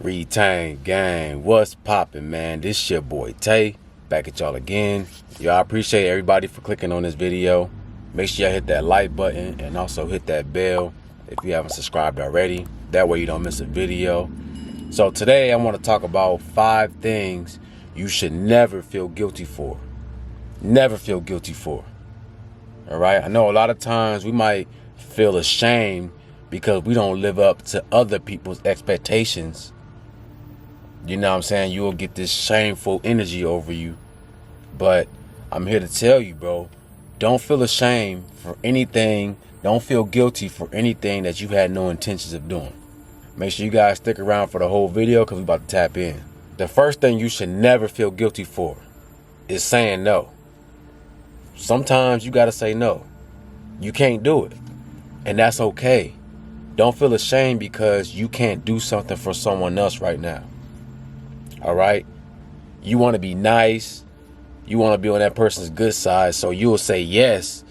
Retain gang, what's poppin', man? This your boy Tay, back at y'all again. Y'all, I appreciate everybody for clicking on this video. Make sure y'all hit that like button and also hit that bell if you haven't subscribed already. That way you don't miss a video. So today I want to talk about 5 things you should never feel guilty for. Never feel guilty for. All right? I know a lot of times we might feel ashamed because we don't live up to other people's expectations. You know what I'm saying? You'll get this shameful energy over you. But I'm here to tell you, bro, don't feel ashamed for anything. Don't feel guilty for anything that you had no intentions of doing. Make sure you guys stick around for the whole video because we're about to tap in. The first thing you should never feel guilty for is saying no. Sometimes you got to say no. You can't do it. And that's okay. Don't feel ashamed because you can't do something for someone else right now. All right? You want to be nice. You want to be on that person's good side. So you'll say yes,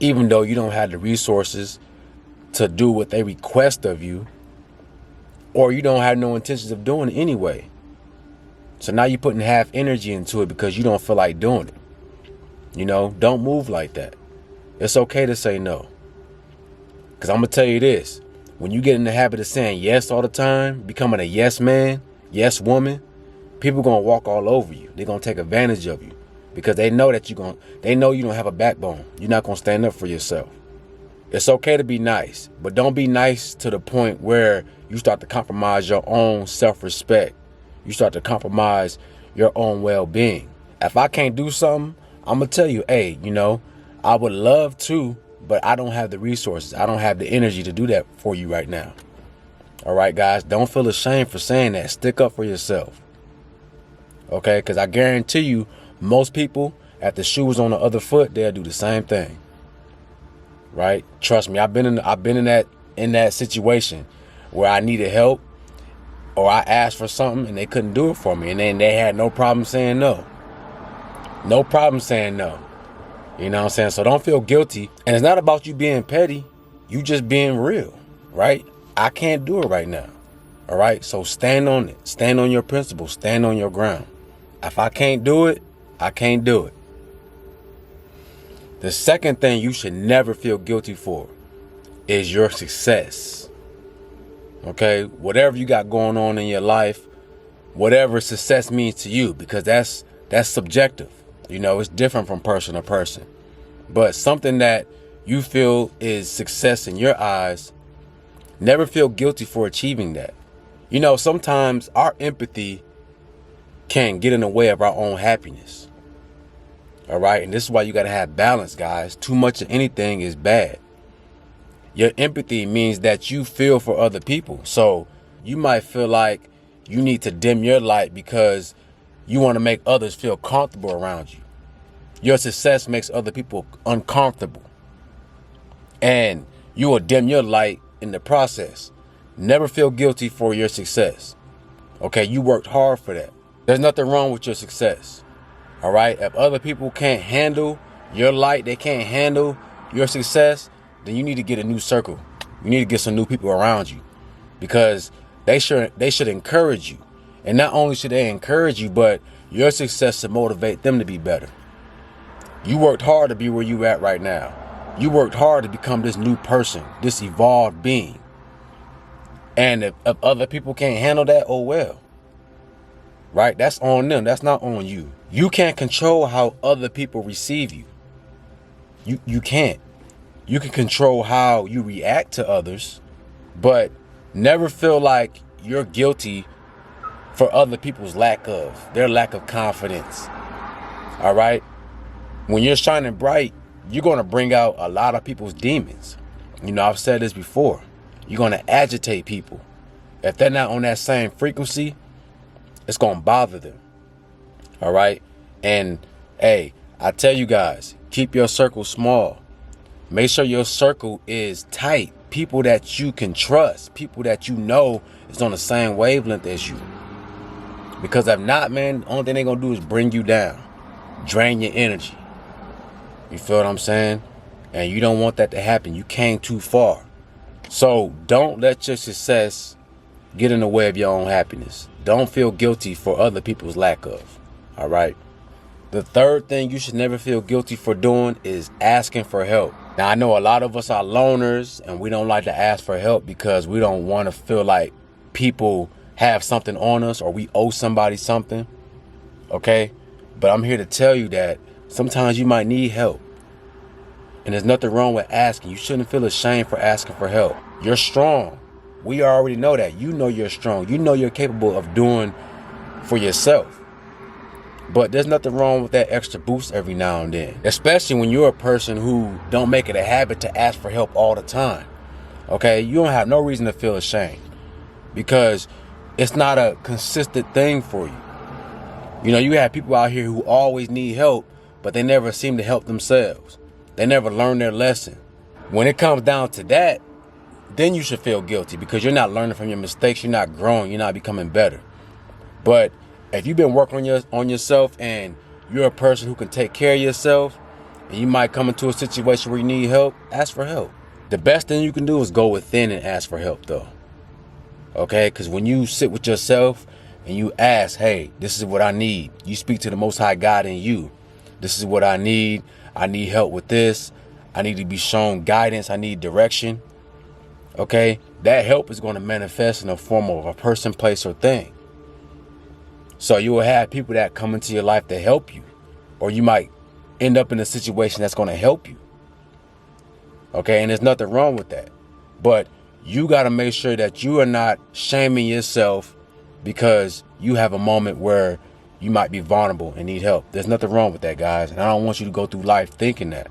even though you don't have the resources to do what they request of you, or you don't have no intentions of doing it anyway. So now you're putting half energy into it because you don't feel like doing it. You know, don't move like that. It's okay to say no. Because I'm going to tell you this. When you get in the habit of saying yes all the time, becoming a yes man, yes woman, people going to walk all over you. They're going to take advantage of you because they know that they know you don't have a backbone. You're not going to stand up for yourself. It's okay to be nice, but don't be nice to the point where you start to compromise your own self-respect. You start to compromise your own well-being. If I can't do something, I'm going to tell you, hey, you know, I would love to, but I don't have the resources. I don't have the energy to do that for you right now. All right, guys, don't feel ashamed for saying that. Stick up for yourself. Okay, because I guarantee you, most people, if the shoe was on the other foot, they'll do the same thing. Right? Trust me, I've been in that situation where I needed help or I asked for something and they couldn't do it for me. And then they had no problem saying no. No problem saying no. You know what I'm saying? So don't feel guilty. And it's not about you being petty. You just being real, right? I can't do it right now. All right? So stand on it. Stand on your principles. Stand on your ground. If I can't do it, I can't do it. The second thing you should never feel guilty for is your success. Okay? Whatever you got going on in your life, whatever success means to you, because that's subjective. You know, it's different from person to person. But something that you feel is success in your eyes, never feel guilty for achieving that. You know, sometimes our empathy can get in the way of our own happiness. All right. And this is why you got to have balance, guys. Too much of anything is bad. Your empathy means that you feel for other people. So you might feel like you need to dim your light because you want to make others feel comfortable around you. Your success makes other people uncomfortable. And you will dim your light in the process. Never feel guilty for your success. Okay, you worked hard for that. There's nothing wrong with your success. All right, if other people can't handle your light, they can't handle your success, then you need to get a new circle. You need to get some new people around you because they should encourage you. And not only should they encourage you, but your success should motivate them to be better. You worked hard to be where you at right now. You worked hard to become this new person, this evolved being. And if other people can't handle that, oh well. Right? That's on them. That's not on you. You can't control how other people receive you. You can't. You can control how you react to others, but never feel like you're guilty for other people's lack of confidence. All right? When you're shining bright, you're going to bring out a lot of people's demons. You know, I've said this before. You're going to agitate people. If they're not on that same frequency, it's going to bother them. All right? And, hey, I tell you guys, keep your circle small. Make sure your circle is tight. People that you can trust. People that you know is on the same wavelength as you. Because if not, man, the only thing they're going to do is bring you down. drain your energy. You feel what I'm saying? And you don't want that to happen. You came too far. So don't let your success get in the way of your own happiness. Don't feel guilty for other people's lack of. All right. The third thing you should never feel guilty for doing is asking for help. Now, I know a lot of us are loners and we don't like to ask for help because we don't want to feel like people have something on us or we owe somebody something. Okay. But I'm here to tell you that sometimes you might need help. And there's nothing wrong with asking. You shouldn't feel ashamed for asking for help. You're strong. We already know that. You know you're strong. You know you're capable of doing for yourself. But there's nothing wrong with that extra boost every now and then. Especially when you're a person who don't make it a habit to ask for help all the time. Okay? You don't have no reason to feel ashamed. Because it's not a consistent thing for you. You know, you have people out here who always need help, but they never seem to help themselves. They never learn their lesson. When it comes down to that, then you should feel guilty because you're not learning from your mistakes. You're not growing. You're not becoming better. But if you've been working on yourself and you're a person who can take care of yourself and you might come into a situation where you need help, ask for help. The best thing you can do is go within and ask for help though. Okay? Because when you sit with yourself and you ask, hey, this is what I need. You speak to the Most High God in you. This is what I need. I need help with this. I need to be shown guidance. I need direction. Okay? That help is going to manifest in the form of a person, place, or thing. So you will have people that come into your life to help you. Or you might end up in a situation that's going to help you. Okay? And there's nothing wrong with that. But you got to make sure that you are not shaming yourself because you have a moment where you might be vulnerable and need help. There's nothing wrong with that, guys. And I don't want you to go through life thinking that.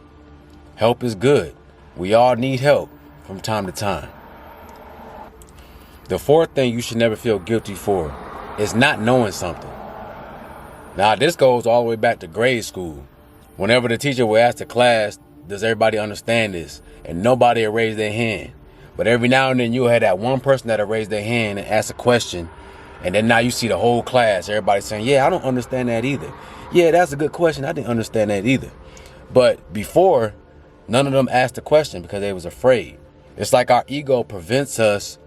Help is good. We all need help from time to time. The fourth thing you should never feel guilty for is not knowing something. Now, this goes all the way back to grade school. Whenever the teacher would ask the class, does everybody understand this? And nobody will raise their hand. But every now and then you'll have that one person that'll raise their hand and ask a question. And then now you see the whole class, everybody saying, yeah, I don't understand that either. Yeah, that's a good question. I didn't understand that either. But before, none of them asked the question because they was afraid. It's like our ego prevents us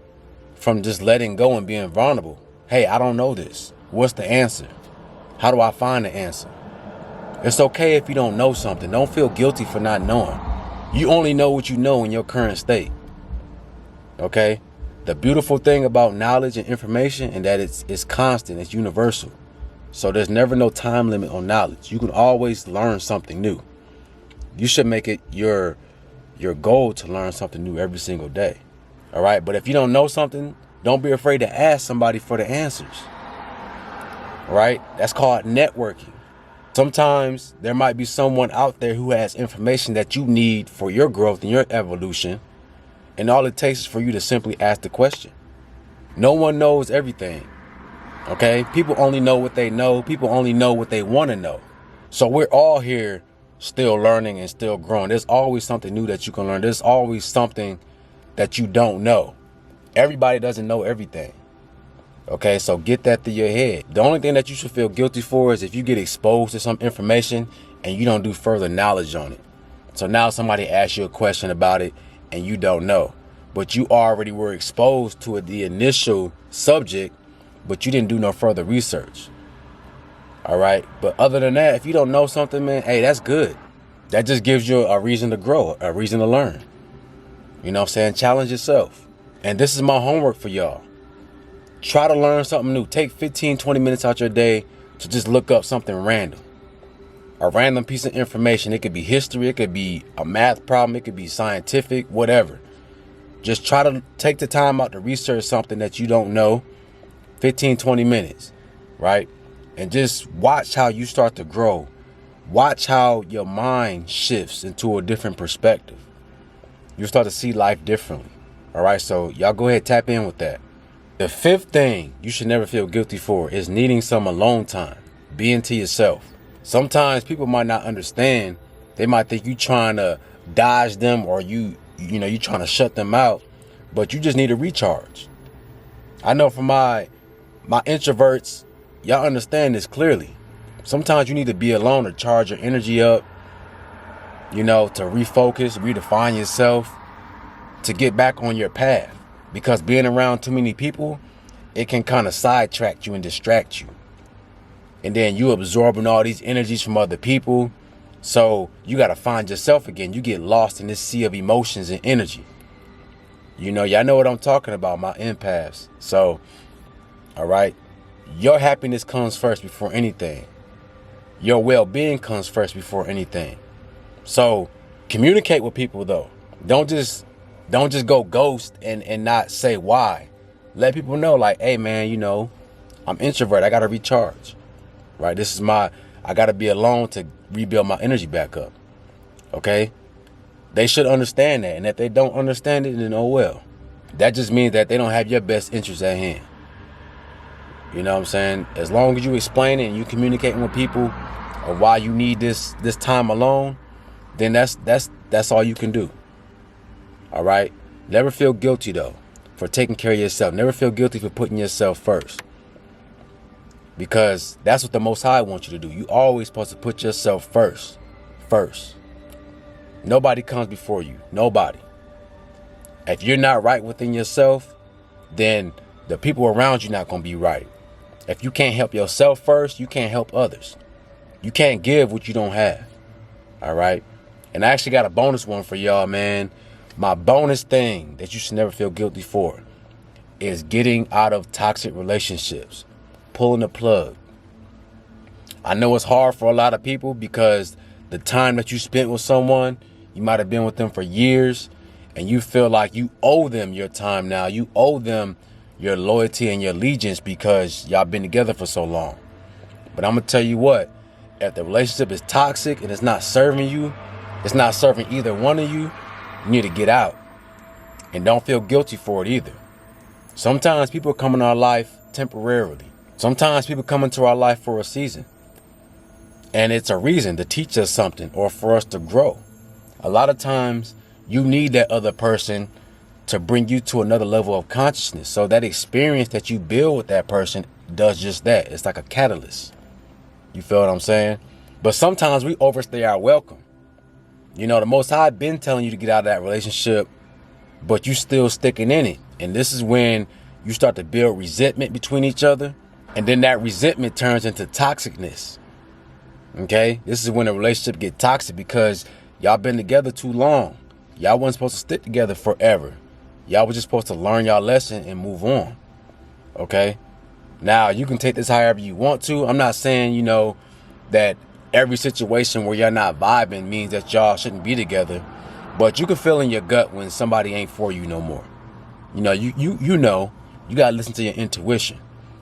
from just letting go and being vulnerable. Hey, I don't know this. What's the answer? How do I find the answer? It's okay if you don't know something. Don't feel guilty for not knowing. You only know what you know in your current state. Okay? The beautiful thing about knowledge and information is that it's constant, it's universal. So there's never no time limit on knowledge. You can always learn something new. You should make it your goal to learn something new every single day. All right? But if you don't know something, don't be afraid to ask somebody for the answers. All right? That's called networking. Sometimes there might be someone out there who has information that you need for your growth and your evolution. And all it takes is for you to simply ask the question. No one knows everything. Okay? People only know what they know. People only know what they want to know. So we're all here still learning and still growing. There's always something new that you can learn. There's always something that you don't know. Everybody doesn't know everything. Okay? So get that through your head. The only thing that you should feel guilty for is if you get exposed to some information and you don't do further knowledge on it. So now somebody asks you a question about it and you don't know, but you already were exposed to the initial subject, but you didn't do no further research. All right. But other than that, if you don't know something, man, hey, that's good. That just gives you a reason to grow, a reason to learn. You know what I'm saying? Challenge yourself. And this is my homework for y'all. Try to learn something new. Take 15, 20 minutes out your day to just look up something random. A random piece of information. It could be history. It could be a math problem. It could be scientific, whatever. Just try to take the time out to research something that you don't know. 15, 20 minutes, right? And just watch how you start to grow. Watch how your mind shifts into a different perspective. You'll start to see life differently. All right, so y'all go ahead, tap in with that. The fifth thing you should never feel guilty for is needing some alone time. Being to yourself. Sometimes people might not understand. They might think you trying to dodge them or you trying to shut them out, but you just need a recharge. I know for my introverts, y'all understand this clearly. Sometimes you need to be alone to charge your energy up, you know, to refocus, redefine yourself, to get back on your path. Because being around too many people, it can kind of sidetrack you and distract you. And then you absorbing all these energies from other people. So you got to find yourself again. You get lost in this sea of emotions and energy. You know, y'all know what I'm talking about, my empaths. So, all right, your happiness comes first before anything. Your well-being comes first before anything. So communicate with people though. Don't just go ghost and not say why. Let people know like, hey man, you know, I'm introvert. I got to recharge. Right? I got to be alone to rebuild my energy back up. Okay? They should understand that. And if they don't understand it, then oh well. That just means that they don't have your best interest at hand. You know what I'm saying? As long as you explain it and you communicating with people of why you need this time alone, then that's all you can do. All right? Never feel guilty though for taking care of yourself. Never feel guilty for putting yourself first. Because that's what the Most High wants you to do. You always supposed to put yourself first. First. Nobody comes before you. Nobody. If you're not right within yourself, then the people around you not going to be right. If you can't help yourself first, you can't help others. You can't give what you don't have. All right. And I actually got a bonus one for y'all, man. My bonus thing that you should never feel guilty for is getting out of toxic relationships, pulling the plug. I know it's hard for a lot of people because the time that you spent with someone, you might have been with them for years, and you feel like you owe them your time now. You owe them your loyalty and your allegiance because y'all been together for so long. But I'm going to tell you what, if the relationship is toxic and it's not serving you, it's not serving either one of you, you need to get out. And don't feel guilty for it either. Sometimes people come in our life temporarily. Sometimes people come into our life for a season. And it's a reason to teach us something or for us to grow. A lot of times you need that other person to bring you to another level of consciousness. So that experience that you build with that person does just that. It's like a catalyst. You feel what I'm saying? But sometimes we overstay our welcome. You know, the Most High been telling you to get out of that relationship, but you still sticking in it. And this is when you start to build resentment between each other. And then that resentment turns into toxicness. Okay? This is when a relationship get toxic because y'all been together too long. Y'all wasn't supposed to stick together forever. Y'all was just supposed to learn y'all lesson and move on. Okay? Now, you can take this however you want to. I'm not saying, you know, that every situation where you're not vibing means that y'all shouldn't be together. But you can feel in your gut when somebody ain't for you no more. You know, you know, you got to listen to your intuition.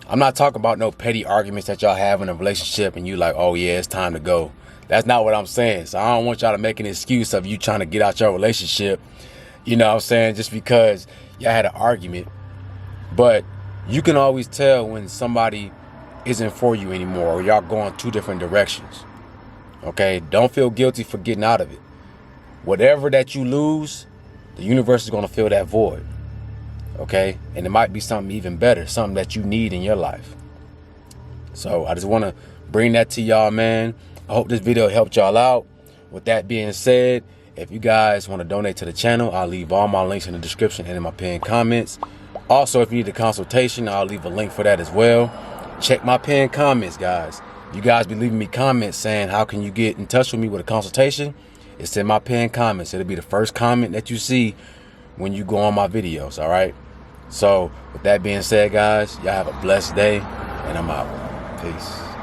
I'm not talking about no petty arguments that y'all have in a relationship and you like, oh yeah, it's time to go. That's not what I'm saying. So I don't want y'all to make an excuse of you trying to get out your relationship. You know what I'm saying? Just because y'all had an argument. But you can always tell when somebody isn't for you anymore or y'all going two different directions. Okay? Don't feel guilty for getting out of it. Whatever that you lose, the universe is going to fill that void. Okay? And it might be something even better, something that you need in your life. So I just want to bring that to y'all, man. I hope this video helped y'all out. With that being said, if you guys want to donate to the channel, I'll leave all my links in the description and in my pinned comments. Also, if you need a consultation, I'll leave a link for that as well. Check my pinned comments, guys. You guys be leaving me comments saying, how can you get in touch with me with a consultation? It's in my pinned comments. It'll be the first comment that you see when you go on my videos, all right? So, with that being said, guys, y'all have a blessed day, and I'm out. Peace.